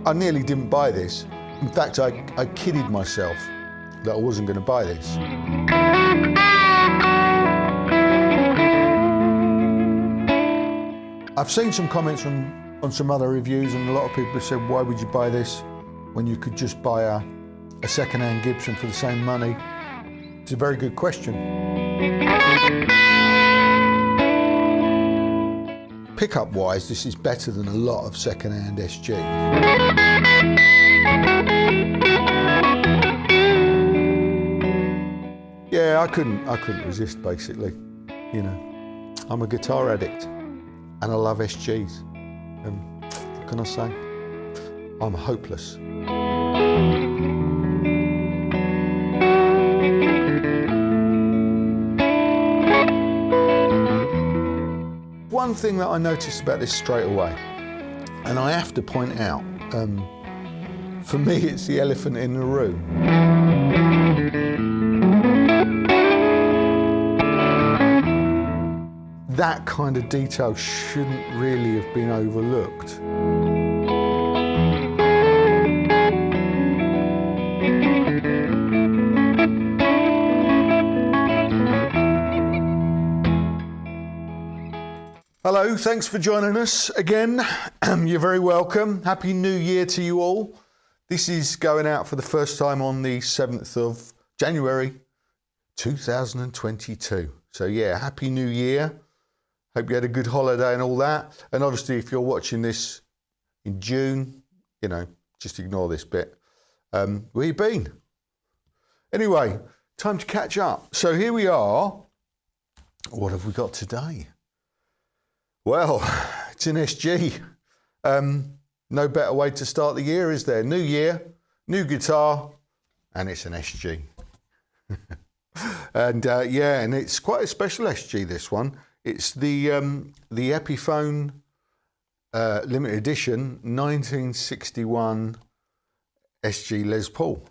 I nearly didn't buy this. In fact, I kidded myself that I wasn't going to buy this. I've seen some comments on some other reviews, and a lot of people have said, why would you buy this when you could just buy a second-hand Gibson for the same money? It's a very good question. Pickup-wise, this is better than a lot of second-hand SG. Yeah, I couldn't resist, basically. You know, I'm a guitar addict, and I love SGs. What can I say? I'm hopeless. One thing that I noticed about this straight away, and I have to point out, for me it's the elephant in the room. That kind of detail shouldn't really have been overlooked. Hello, thanks for joining us again. You're very welcome. Happy New Year to you all. This is going out for the first time on the 7th of January 2022. So yeah, Happy New Year. Hope you had a good holiday and all that. And obviously if you're watching this in June, you know, just ignore this bit. Where you been? Anyway, time to catch up. So here we are. What have we got today? Well, it's an SG. No better way to start the year, is there? New year, new guitar, and it's an SG. And yeah, and it's quite a special SG, this one. It's the Epiphone limited edition 1961 SG Les Paul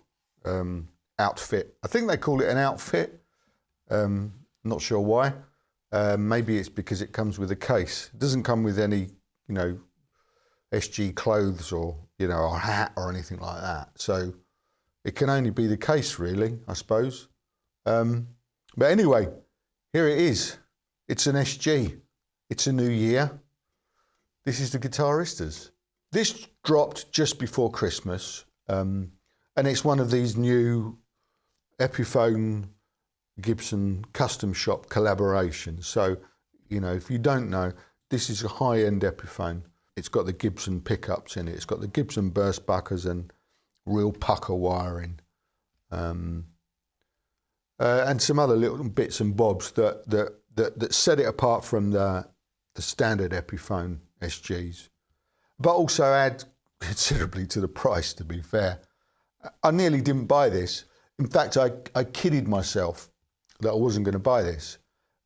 outfit. I think they call it an outfit. Not sure why. Maybe it's because it comes with a case. It doesn't come with any, you know, SG clothes or, you know, a hat or anything like that. So it can only be the case, really, I suppose. But anyway, here it is. It's an SG. It's a new year. This is the Guitaristas. This dropped just before Christmas, and it's one of these new Epiphone Gibson custom shop collaborations. So, you know, if you don't know, this is a high-end Epiphone. It's got the Gibson pickups in it. It's got the Gibson burst buckers and real pucker wiring, and some other little bits and bobs that set it apart from the standard Epiphone SGs, but also add considerably to the price, to be fair. I nearly didn't buy this. In fact, I kidded myself that I wasn't going to buy this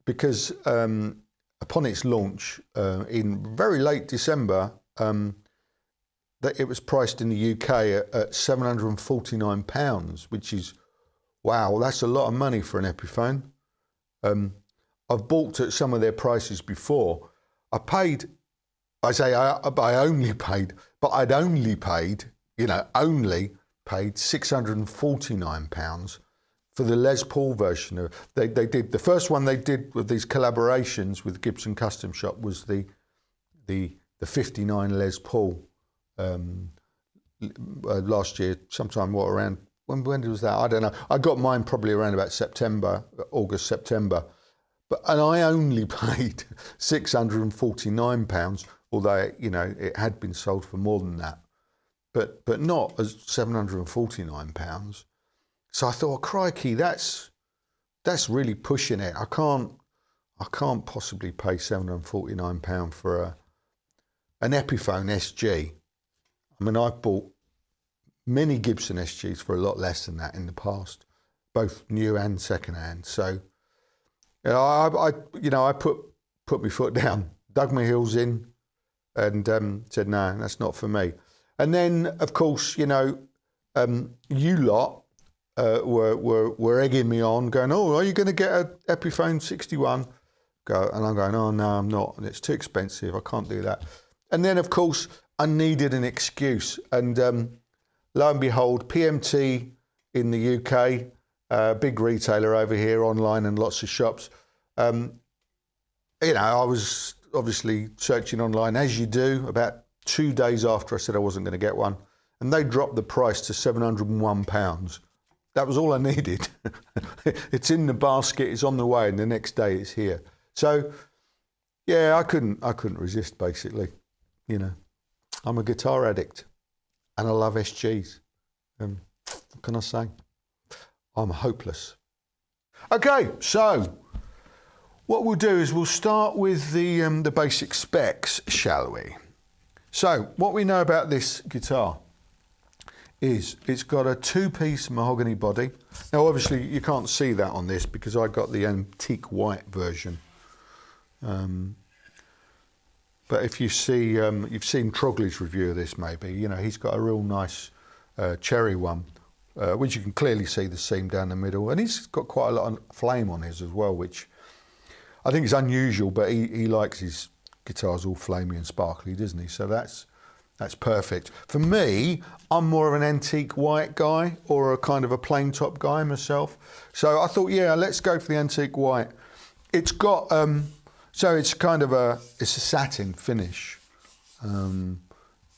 because upon its launch in very late December, that it was priced in the UK at £749, which is, wow, that's a lot of money for an Epiphone. I've bought at some of their prices before. I'd only paid, you know, only paid £649 for the Les Paul version. They did the first one they did with these collaborations with Gibson Custom Shop was the 59 Les Paul last year, sometime around when was that? I don't know. I got mine probably around about August, September. And I only paid £649, although, you know, it had been sold for more than that, but not as £749. So I thought, oh, crikey, that's really pushing it. I can't possibly pay £749 for an Epiphone SG. I mean, I've bought many Gibson SGs for a lot less than that in the past, both new and second-hand. So, you know, I put my foot down, dug my heels in, and said, no, that's not for me. And then, of course, you know, you lot were egging me on, going, oh, are you going to get an Epiphone 61? And I'm going, oh, no, I'm not. And it's too expensive. I can't do that. And then, of course, I needed an excuse. And lo and behold, PMT in the UK, big retailer over here, online and lots of shops. You know, I was obviously searching online, as you do, about 2 days after I said I wasn't going to get one. And they dropped the price to £701. That was all I needed. It's in the basket, it's on the way, and the next day it's here. So, yeah, I couldn't resist, basically. You know, I'm a guitar addict, and I love SGs. What can I say? I'm hopeless. Okay, so what we'll do is we'll start with the basic specs, shall we? So, what we know about this guitar is it's got a 2-piece mahogany body. Now, obviously, you can't see that on this because I got the antique white version. But if you see, you've seen Trogley's review of this, maybe. You know, he's got a real nice cherry one, which you can clearly see the seam down the middle, and he's got quite a lot of flame on his as well, which I think is unusual. But he likes his guitars all flamey and sparkly, doesn't he? So that's perfect. For me, I'm more of an antique white guy or a kind of a plain top guy myself. So I thought, yeah, let's go for the antique white. It's got, so it's kind of it's a satin finish.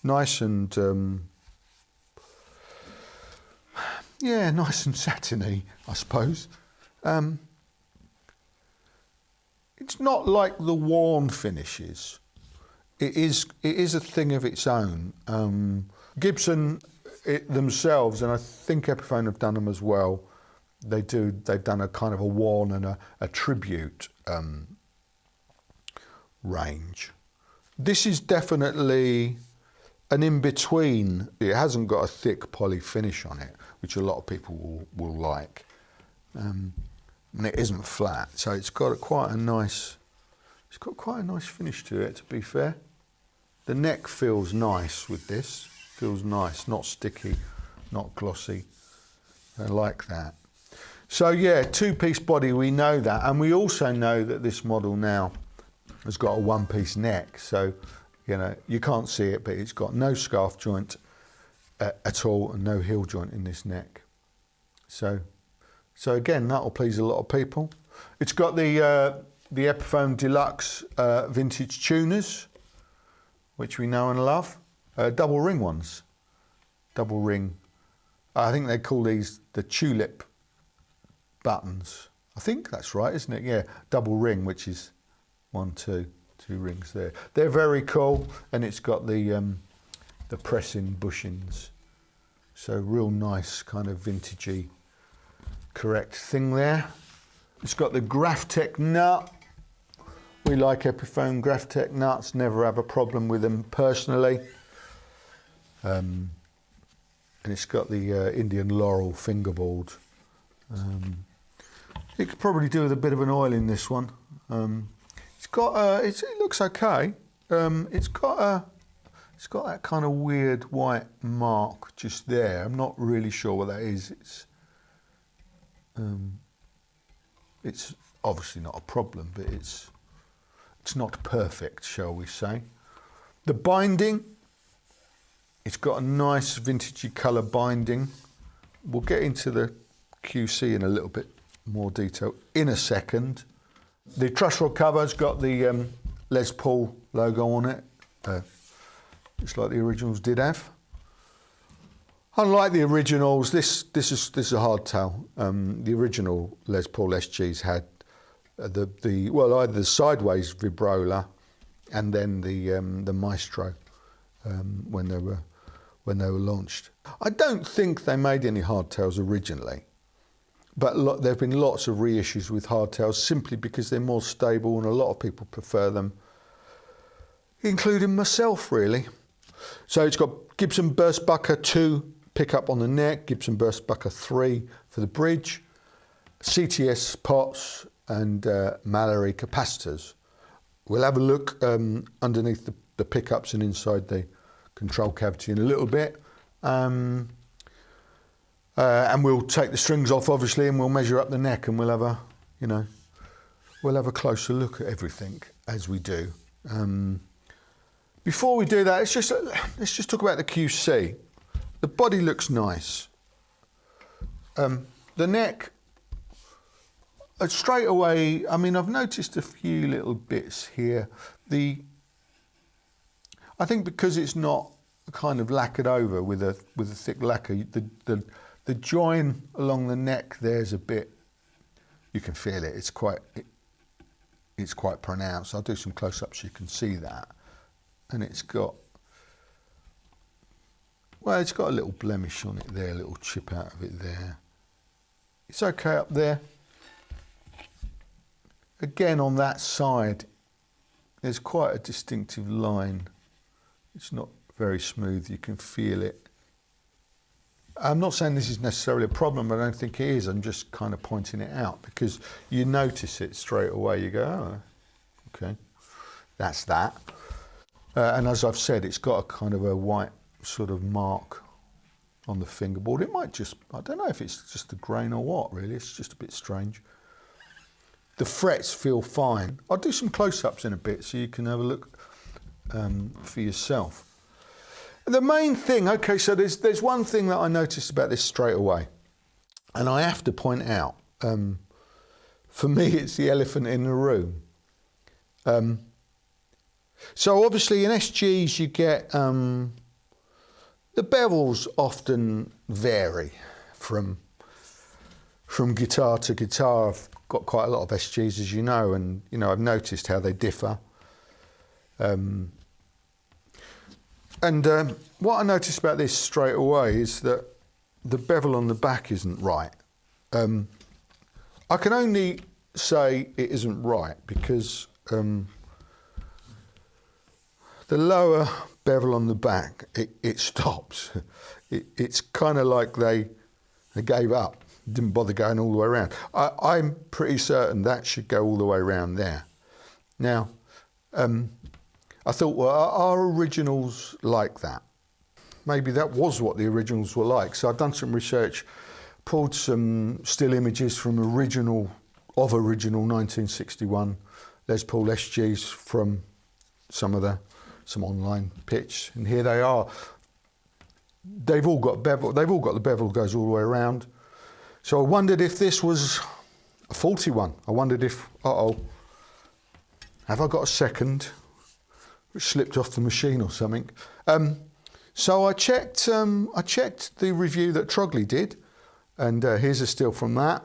Nice and, yeah, nice and satiny, I suppose. It's not like the worn finishes. It is a thing of its own. Gibson themselves, and I think Epiphone have done them as well. They've done a kind of a worn and a tribute range. This is definitely an in-between. It hasn't got a thick poly finish on it, which a lot of people will like. And it isn't flat, so it's got quite a nice finish to it, to be fair. The neck feels nice with this. Feels nice, not sticky, not glossy. I like that. So yeah, 2-piece body, we know that. And we also know that this model now has got a 1-piece neck. So, you know, you can't see it, but it's got no scarf joint at all and no heel joint in this neck. So again, that'll please a lot of people. It's got the Epiphone Deluxe vintage tuners, which we know and love. Double ring ones. Double ring. I think they call these the tulip buttons. I think that's right, isn't it? Yeah, double ring, which is 1, 2 rings there. They're very cool, and it's got the pressing bushings. So real nice kind of vintagey, correct thing there. It's got the Guitaraddict nut. We like Epiphone Guitaraddict nuts, never have a problem with them personally. And it's got the Indian Laurel fingerboard. It could probably do with a bit of an oil in this one. It's got it looks okay. It's got that kind of weird white mark just there. I'm not really sure what that is. It's obviously not a problem, but it's not perfect, shall we say. The binding, it's got a nice vintagey colour binding. We'll get into the QC in a little bit more detail in a second. The truss rod cover's got the Les Paul logo on it, just like the originals did have. Unlike the originals, this is a hardtail. The original Les Paul SGs had either the sideways vibrola and then the Maestro when they were launched. I don't think they made any hardtails originally, but there have been lots of reissues with hardtails simply because they're more stable and a lot of people prefer them, including myself, really. So it's got Gibson Burstbucker 2 pickup on the neck, Gibson Burstbucker 3 for the bridge, CTS pots and Mallory capacitors. We'll have a look underneath the pickups and inside the control cavity in a little bit. And we'll take the strings off, obviously, and we'll measure up the neck, and we'll have a closer look at everything as we do. Before we do that, let's just talk about the QC. The body looks nice. The neck, straight away, I mean, I've noticed a few little bits here. I think because it's not kind of lacquered over with a thick lacquer, the join along the neck there's a bit, you can feel it. It's quite pronounced. I'll do some close-ups so you can see that. And it's got a little blemish on it there, a little chip out of it there. It's okay up there. Again, on that side, there's quite a distinctive line. It's not very smooth, you can feel it. I'm not saying this is necessarily a problem, I don't think it is. I'm just kind of pointing it out because you notice it straight away. You go, oh, okay, that's that. And as I've said, it's got a kind of a white sort of mark on the fingerboard. It might just, I don't know if it's just the grain or what, really. It's just a bit strange. The frets feel fine. I'll do some close-ups in a bit so you can have a look for yourself. The main thing, okay, so there's one thing that I noticed about this straight away, and I have to point out, for me it's the elephant in the room. So obviously in SGs you get, the bevels often vary from guitar to guitar. I've got quite a lot of SGs, as you know, and I've noticed how they differ. What I noticed about this straight away is that the bevel on the back isn't right. I can only say it isn't right because the lower bevel on the back, it stops. It's kind of like they gave up, didn't bother going all the way around. I'm pretty certain that should go all the way around there. Now, I thought, well, are originals like that? Maybe that was what the originals were like. So I've done some research, pulled some still images from original 1961 Les Paul SGs from some online pitch, and here they are. They've all got bevel. They've all got the bevel goes all the way around. So I wondered if this was a faulty one. I wondered if, have I got a second which slipped off the machine or something? So I checked the review that Trogley did, and here's a still from that.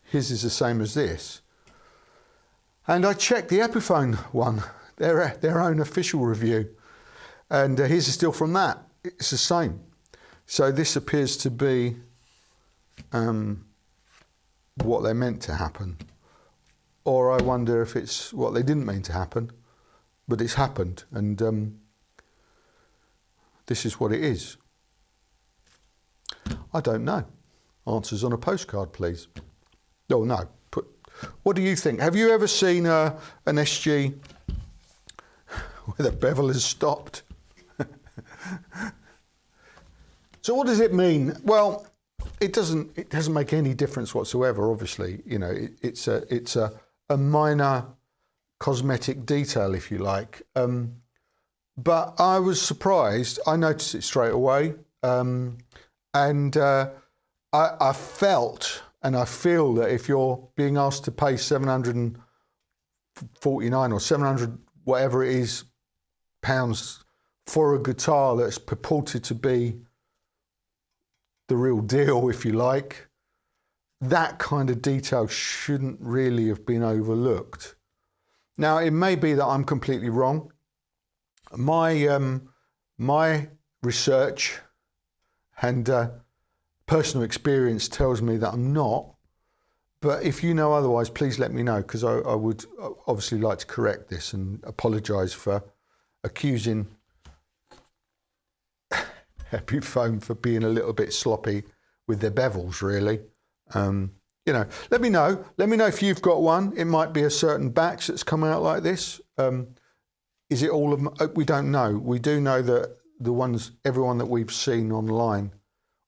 His is the same as this. And I checked the Epiphone one, their own official review, and here's a still from that. It's the same. So this appears to be what they meant to happen. Or I wonder if it's what they didn't mean to happen, but it's happened, and this is what it is. I don't know. Answers on a postcard, please. Oh, no. What do you think? Have you ever seen an SG where the bevel has stopped? So what does it mean? Well, it doesn't make any difference whatsoever, obviously. It's a minor cosmetic detail, if you like. But I was surprised. I noticed it straight away. I felt and I feel that if you're being asked to pay 749 or 700 whatever it is pounds for a guitar that's purported to be the real deal, if you like, that kind of detail shouldn't really have been overlooked. Now, it may be that I'm completely wrong. My research and personal experience tells me that I'm not. But if you know otherwise, please let me know, because I would obviously like to correct this and apologise for accusing Epiphone for being a little bit sloppy with their bevels, really. Let me know. Let me know if you've got one. It might be a certain batch that's come out like this. Is it all of them? We don't know. We do know that everyone that we've seen online,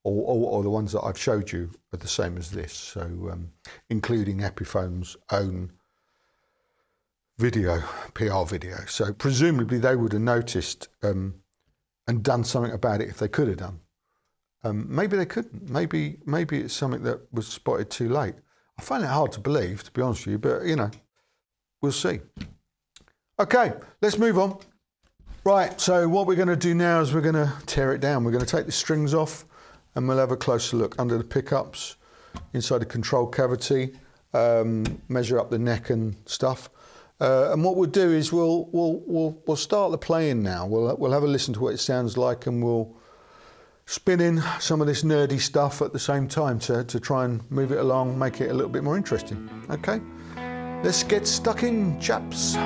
or the ones that I've showed you, are the same as this. So, including Epiphone's own video, PR video. So presumably they would have noticed and done something about it if they could have done. Maybe they couldn't. Maybe it's something that was spotted too late. I find it hard to believe, to be honest with you, but you know, we'll see. Okay, let's move on. Right, so what we're going to do now is we're going to tear it down. We're going to take the strings off and we'll have a closer look under the pickups, inside the control cavity, measure up the neck and stuff. And what we'll do is we'll start the playing now. We'll have a listen to what it sounds like, and we'll spin in some of this nerdy stuff at the same time to try and move it along, make it a little bit more interesting. Okay, let's get stuck in, chaps.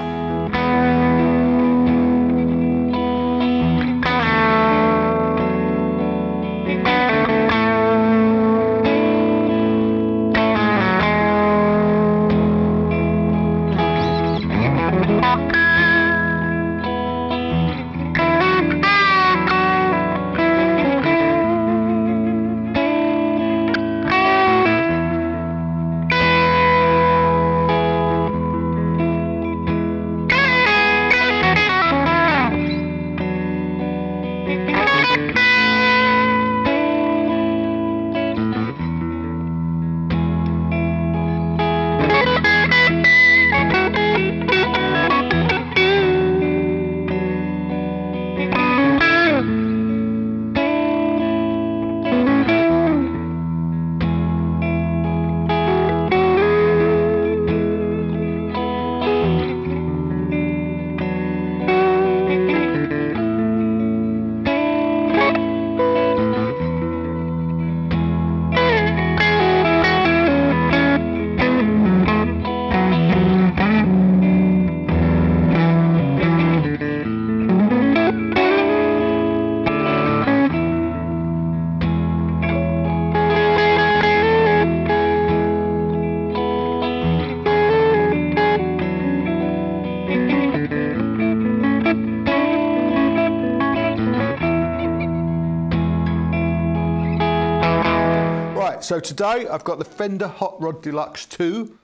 So today I've got the Fender Hot Rod Deluxe 2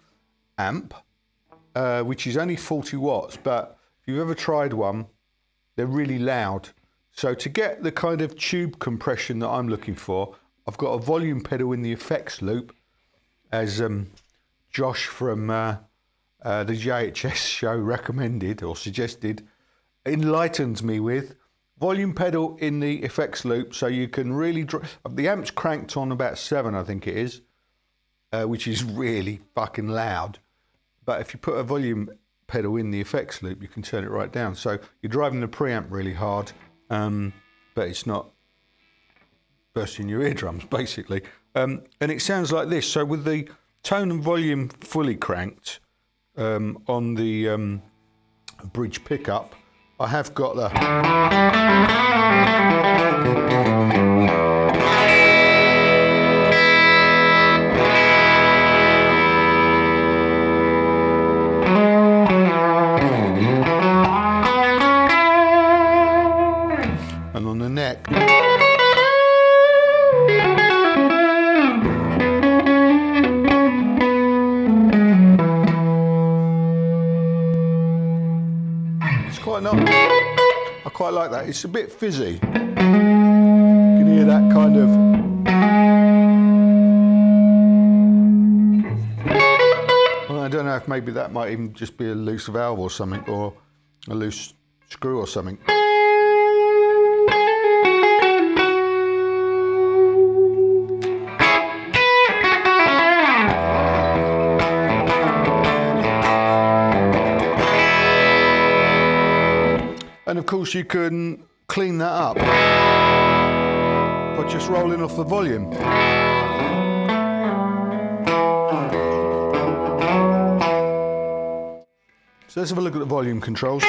amp, which is only 40 watts, but if you've ever tried one, they're really loud. So to get the kind of tube compression that I'm looking for, I've got a volume pedal in the effects loop, as Josh from the JHS show recommended or suggested, enlightened me with. Volume pedal in the effects loop, so you can really... The amp's cranked on about 7, I think it is, which is really fucking loud. But if you put a volume pedal in the effects loop, you can turn it right down. So you're driving the preamp really hard, but it's not bursting your eardrums, basically. And it sounds like this. So with the tone and volume fully cranked on the bridge pickup, I have got the... And on the neck... I quite like that. It's a bit fizzy. You can hear that kind of... Well, I don't know if maybe that might even just be a loose valve or something, or a loose screw or something. And of course you can clean that up by just rolling off the volume. So let's have a look at the volume controls.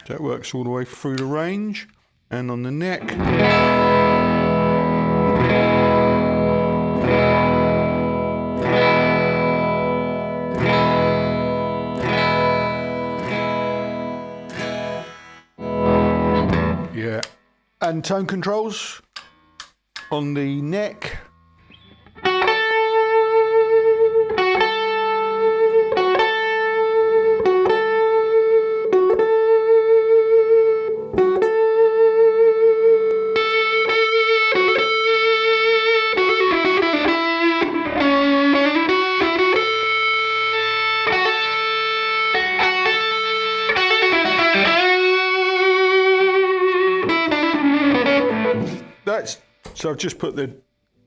That works all the way through the range, and on the neck. And tone controls on the neck. So I've just put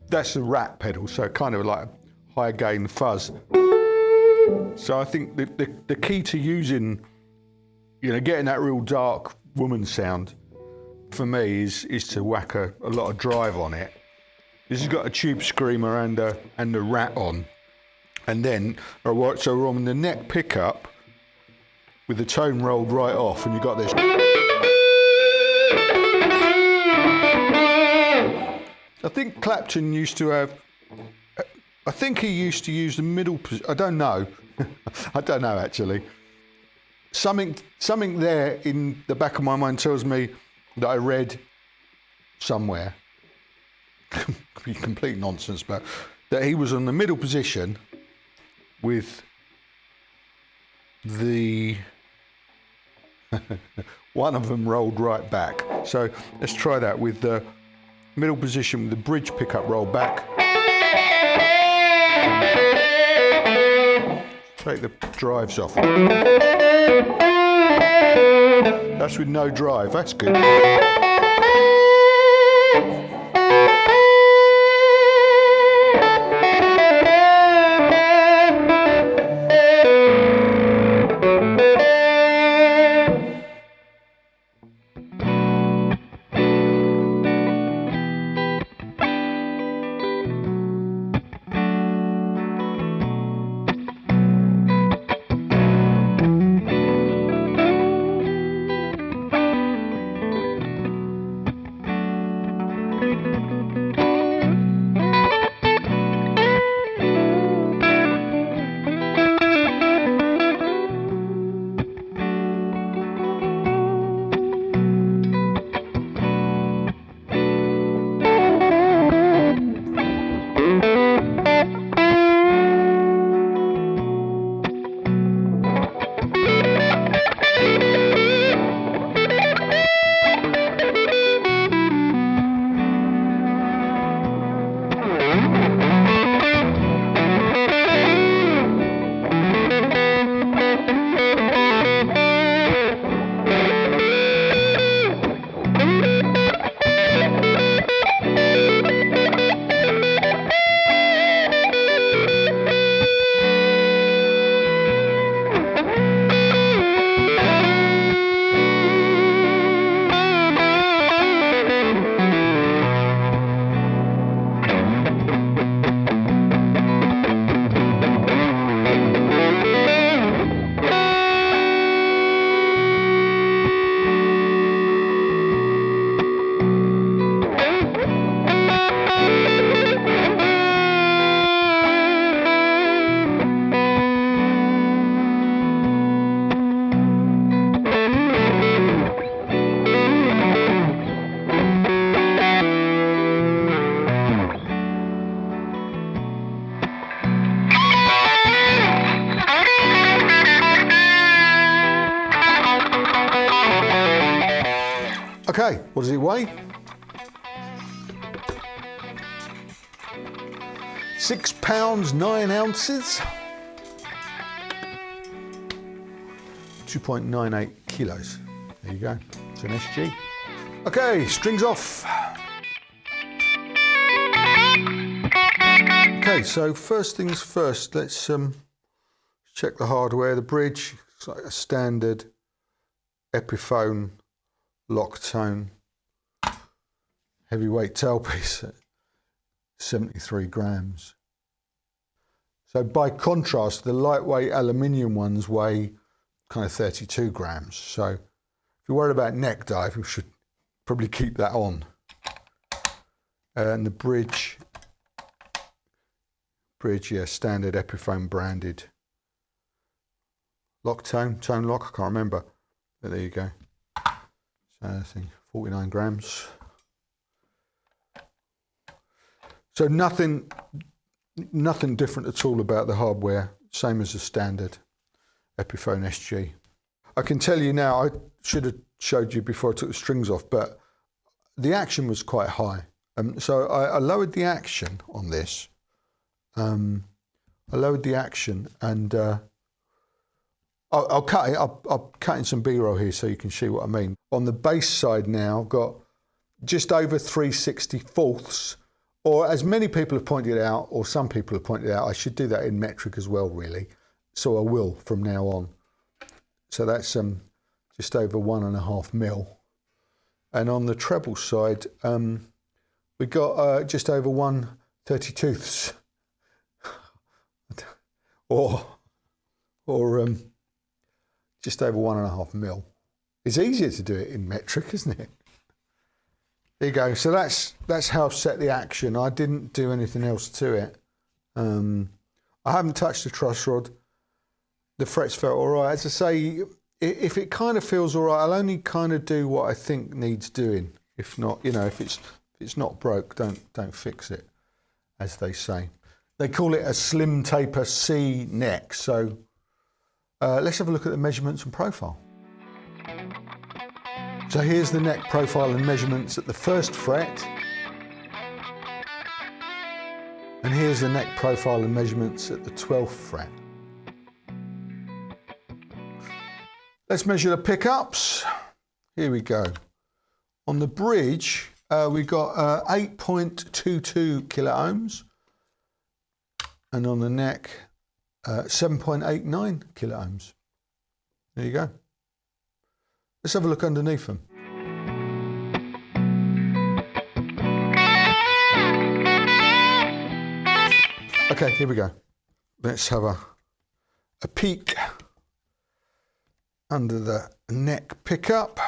that's the rat pedal, so kind of like a high gain fuzz. So I think the key to using, getting that real dark woman sound for me is to whack a lot of drive on it. This has got a tube screamer and the rat on. And then, so we're on the neck pickup with the tone rolled right off, and you've got this. I think Clapton used to have, I think he used to use the middle position. I don't know. I don't know actually. Something there in the back of my mind tells me that I read somewhere, could be complete nonsense, but that he was on the middle position with the one of them rolled right back. So let's try that with the middle position with the bridge pickup rolled back. Take the drives off. That's with no drive, that's good. Okay, what does it weigh? 6 pounds 9 ounces. 2.98 kilos. There you go. It's an SG. Okay, strings off. Okay, so first things first, let's check the hardware. The bridge, it's like a standard Epiphone lock tone, heavyweight tailpiece at 73 grams. So by contrast, the lightweight aluminium ones weigh kind of 32 grams. So if you're worried about neck dive, you should probably keep that on. And the bridge, yeah, standard Epiphone branded lock tone lock, I can't remember, but there you go. So I think 49 grams. So nothing different at all about the hardware, same as the standard Epiphone SG. I can tell you now, I should have showed you before I took the strings off, but the action was quite high. So I lowered the action on this. I lowered the action, and I'll cut it. I'll cut in some B-roll here so you can see what I mean. On the bass side now, I've got just over 3/64ths, or as many people have pointed out, or some people have pointed out, I should do that in metric as well, really. So I will from now on. So that's just over 1.5 mil. And on the treble side, we got just over 1/32ths, or just over 1.5 mil. It's easier to do it in metric, isn't it? There you go. So that's how I've set the action. I didn't do anything else to it. I haven't touched the truss rod. The frets felt all right. As I say, if it kind of feels all right, I'll only kind of do what I think needs doing. If not, you know, if it's not broke, don't fix it, as they say. They call it a slim taper C neck. So let's have a look at the measurements and profile. So here's the neck profile and measurements at the 1st fret. And here's the neck profile and measurements at the 12th fret. Let's measure the pickups. Here we go. On the bridge, we got 8.22 kilo ohms. And on the neck, 7.89 kilo ohms. There you go. Let's have a look underneath them. Okay, here we go. Let's have a peek under the neck pickup.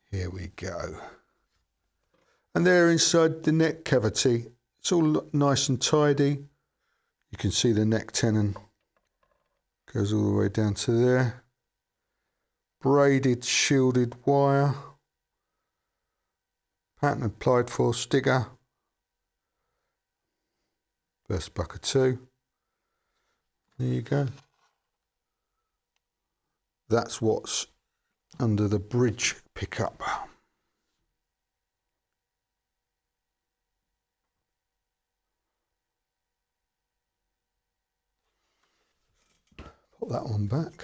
Here we go. And there inside the neck cavity, it's all nice and tidy. You can see the neck tenon goes all the way down to there. Braided, shielded wire. Pattern applied for sticker. Burst bucket 2. There you go. That's what's under the bridge pickup. Put that one back.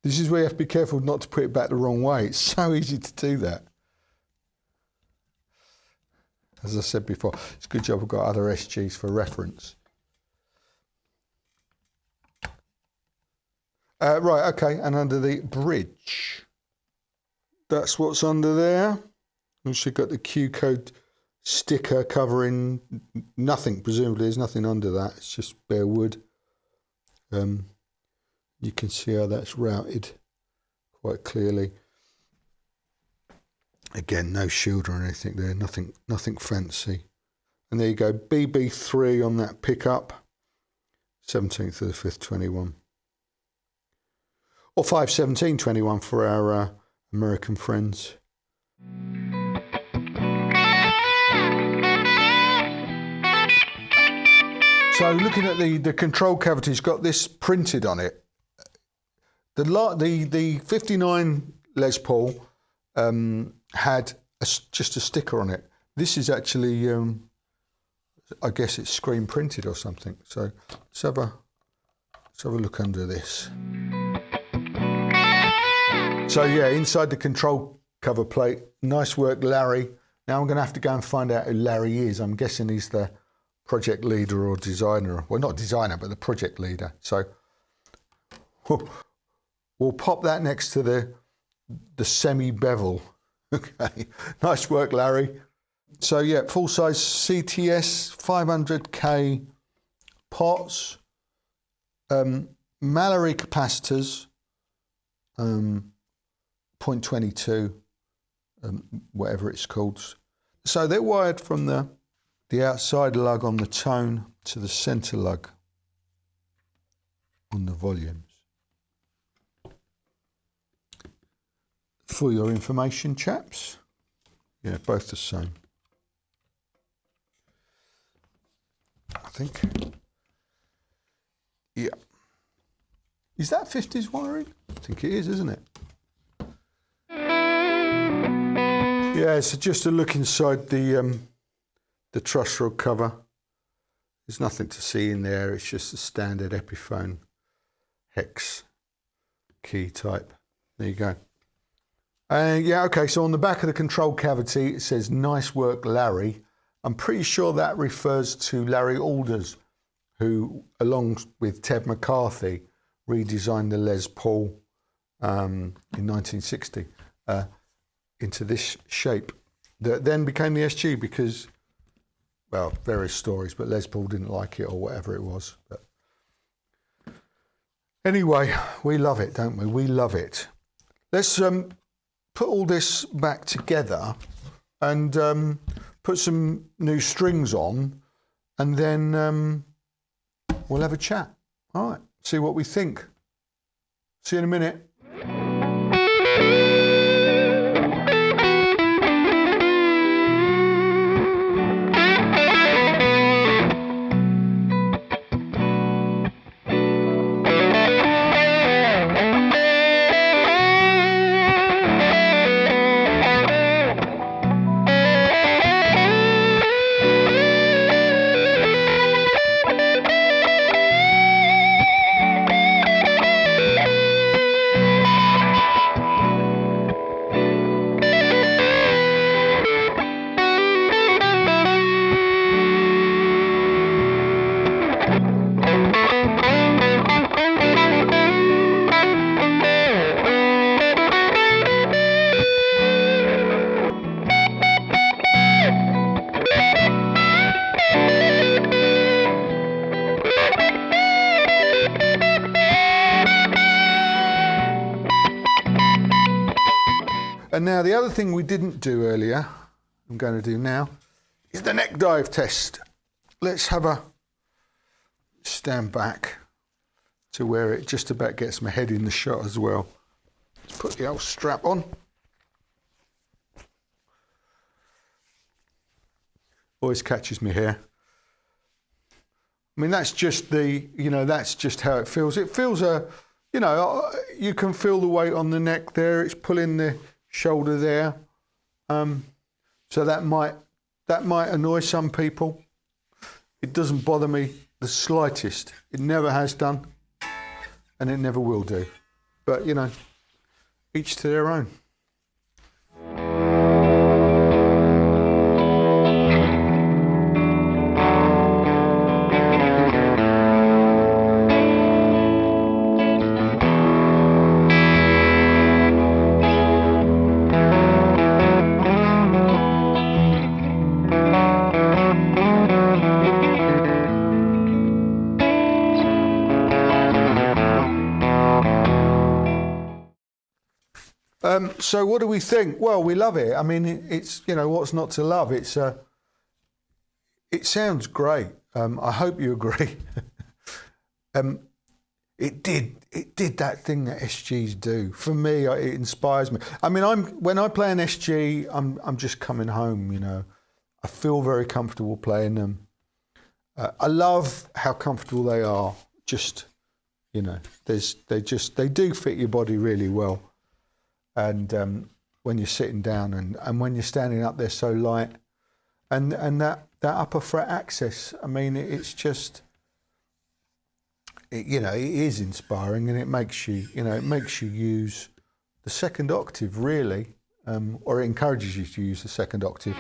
This is where you have to be careful not to put it back the wrong way. It's so easy to do that. As I said before, it's a good job I've got other SGs for reference. Right, okay, and under the bridge. That's what's under there. Also got the Q code sticker covering nothing, presumably there's nothing under that. It's just bare wood. You can see how that's routed quite clearly. Again, no shield or anything there, nothing fancy. And there you go, BB3 on that pickup, 17th of the 5th, 21. Or 5/17/21 for our American friends. So looking at the control cavity, it's got this printed on it. The 59 Les Paul had just a sticker on it. This is actually, I guess it's screen printed or something. So let's have a look under this. So yeah, inside the control cover plate, nice work, Larry. Now I'm going to have to go and find out who Larry is. I'm guessing he's the project leader or designer. Well, not designer, but the project leader. So we'll pop that next to the semi-bevel. Okay, nice work, Larry. So yeah, full-size CTS 500K pots, Mallory capacitors, 0.22, whatever it's called. So they're wired from the outside lug on the tone to the centre lug on the volumes. for your information, chaps. Yeah, both the same. I think. Yeah. Is that 50s wiring? I think it is, isn't it? Yeah, so just a look inside the truss rod cover. There's nothing to see in there. It's just a standard Epiphone hex key type. There you go. Yeah, okay, so on the back of the control cavity, it says, "Nice work, Larry." I'm pretty sure that refers to Larry Alders, who, along with Ted McCarthy, redesigned the Les Paul in 1960 into this shape that then became the SG because, well, various stories, but Les Paul didn't like it or whatever it was. But anyway, we love it, don't we? We love it. Let's put all this back together and put some new strings on, and then we'll have a chat. All right, see what we think. See you in a minute. And now the other thing we didn't do earlier, I'm going to do now, is the neck dive test. Let's have a stand back to where it just about gets my head in the shot as well. Let's put the old strap on. Always catches me here. I mean, that's just the, that's just how it feels. It feels you can feel the weight on the neck there. It's pulling the shoulder there. So that might annoy some people. It doesn't bother me the slightest. It never has done, and it never will do. But, each to their own. So what do we think? Well, we love it. I mean, it's, what's not to love? It sounds great. I hope you agree. It did that thing that SGs do. For me, it inspires me. I mean, when I play an SG, I'm just coming home, I feel very comfortable playing them. I love how comfortable they are. Just, they do fit your body really well. And when you're sitting down and when you're standing up, they're so light. And that upper fret access, I mean, it's just, it is inspiring, and it makes you use the second octave, really, or it encourages you to use the second octave.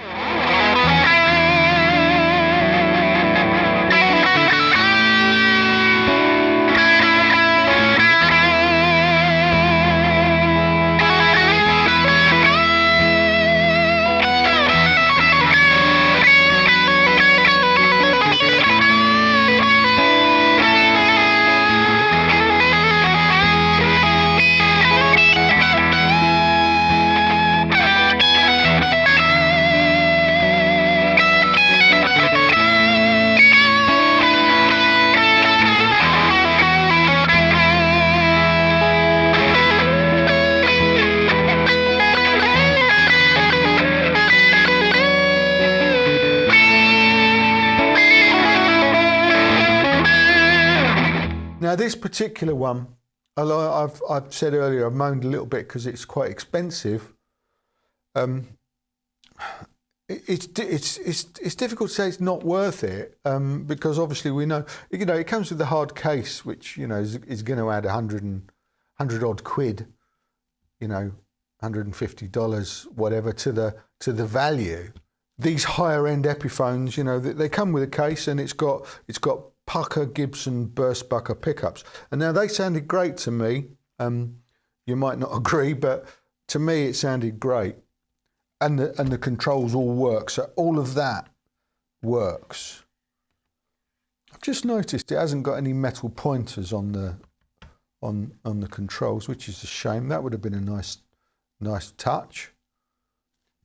this particular one, I've said earlier, I've moaned a little bit because it's quite expensive. It's difficult to say it's not worth it, because obviously we know, it comes with the hard case, which, is going to add 100 odd quid, $150, whatever, to the value. These higher end Epiphones, they come with a case, and it's got pucker Gibson burst bucker pickups, and now they sounded great to me. You might not agree, but to me it sounded great, and the controls all work. So all of that works. I've just noticed it hasn't got any metal pointers on the controls, which is a shame. That would have been a nice touch.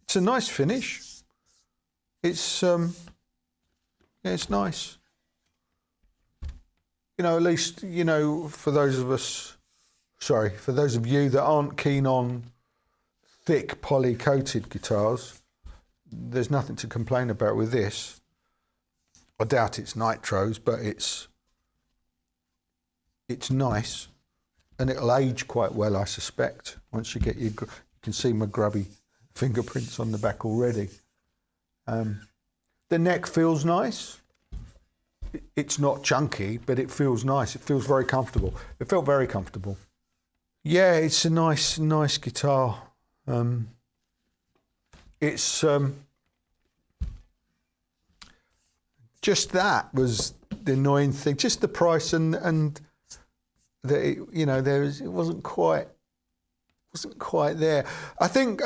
It's a nice finish. It's it's nice. At least, for those of you that aren't keen on thick poly-coated guitars, there's nothing to complain about with this. I doubt it's nitros, but it's nice, and it'll age quite well, I suspect. Once you get you can see my grubby fingerprints on the back already. The neck feels nice. It's not chunky, but it feels nice. It feels very comfortable. It felt very comfortable. Yeah, it's a nice guitar. It's just that was the annoying thing. Just the price and that it wasn't quite there. I think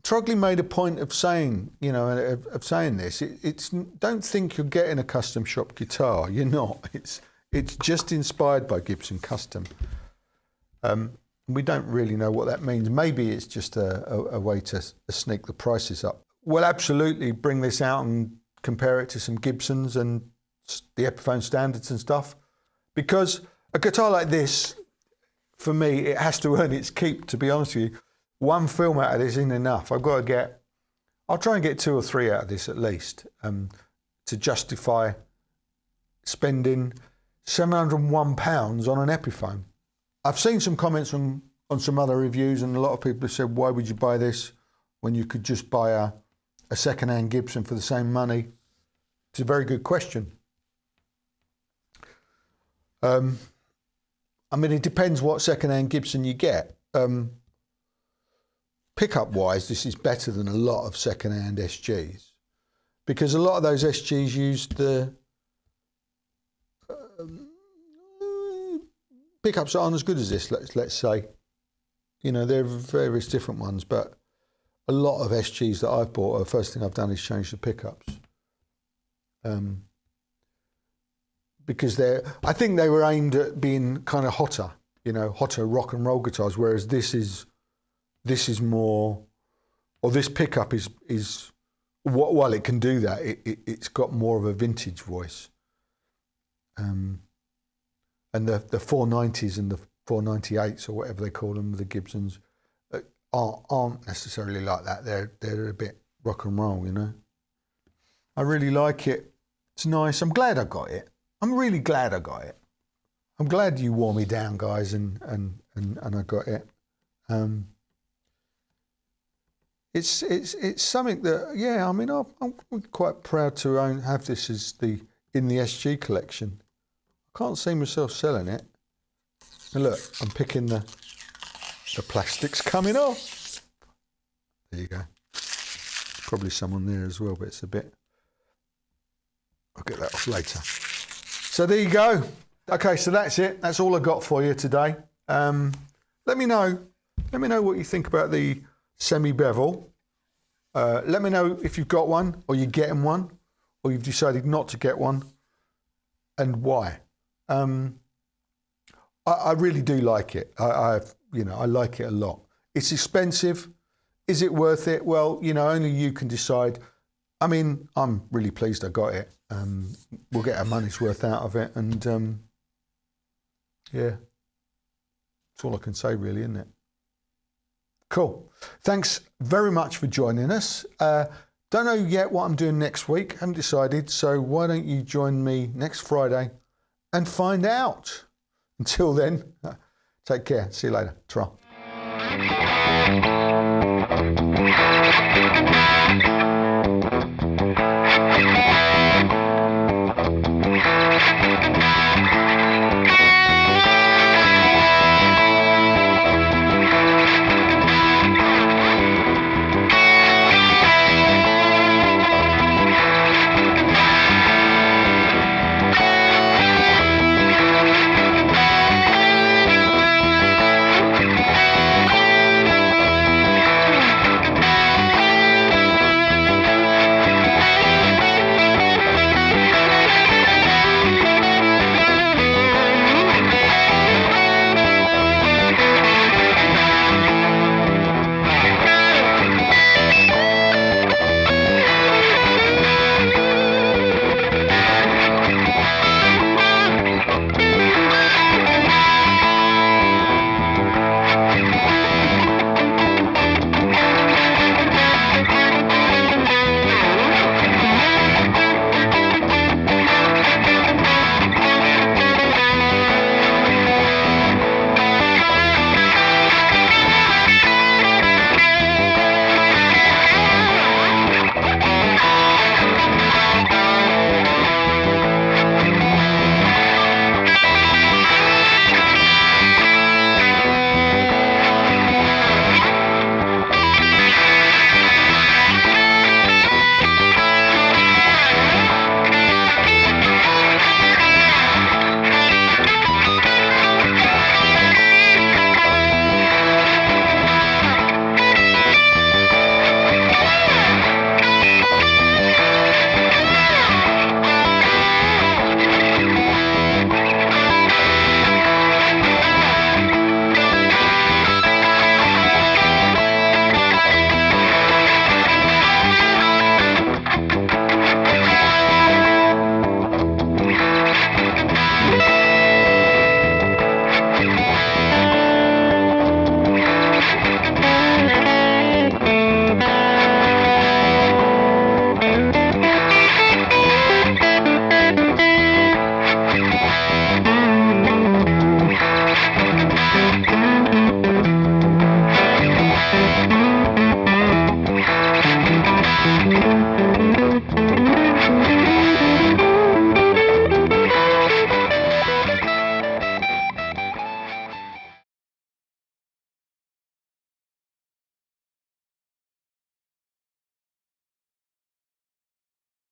Trogley made a point of saying, this. It's don't think you're getting a custom shop guitar. You're not. It's just inspired by Gibson Custom. We don't really know what that means. Maybe it's just a way to sneak the prices up. We'll absolutely bring this out and compare it to some Gibsons and the Epiphone standards and stuff, because a guitar like this, for me, it has to earn its keep, to be honest with you. One film out of this isn't enough. I'll try and get 2 or 3 out of this at least, to justify spending £701 on an Epiphone. I've seen some comments on some other reviews, and a lot of people have said, why would you buy this when you could just buy a second-hand Gibson for the same money? It's a very good question. It depends what second-hand Gibson you get. Pickup-wise, this is better than a lot of second-hand SGs, because a lot of those SGs used the pickups that aren't as good as this, let's say. There are various different ones, but a lot of SGs that I've bought, the first thing I've done is change the pickups. Because I think they were aimed at being kind of hotter, hotter rock and roll guitars, whereas this is more, or this pickup is while it can do that, it's got more of a vintage voice. And the 490s and the 498s, or whatever they call them, the Gibsons, aren't necessarily like that. They're a bit rock and roll, I really like it. It's nice. I'm glad I got it. I'm really glad I got it. I'm glad you wore me down, guys, and I got it. It's something that, I'm quite proud to have this in the SG collection. I can't see myself selling it. And look, I'm picking the plastic's coming off. There you go. Probably someone there as well, but it's a bit. I'll get that off later. So there you go. Okay, so that's it. That's all I got for you today. Let me know what you think about the semi-bevel. Let me know if you've got one, or you're getting one, or you've decided not to get one, and why. I really do like it. I like it a lot. It's expensive. Is it worth it? Well, only you can decide. I'm really pleased I got it. We'll get our money's worth out of it, and that's all I can say, really, isn't it? Cool. Thanks very much for joining us. Don't know yet what I'm doing next week. Haven't decided. So why don't you join me next Friday and find out. Until then, take care. See you later. Ta-ra.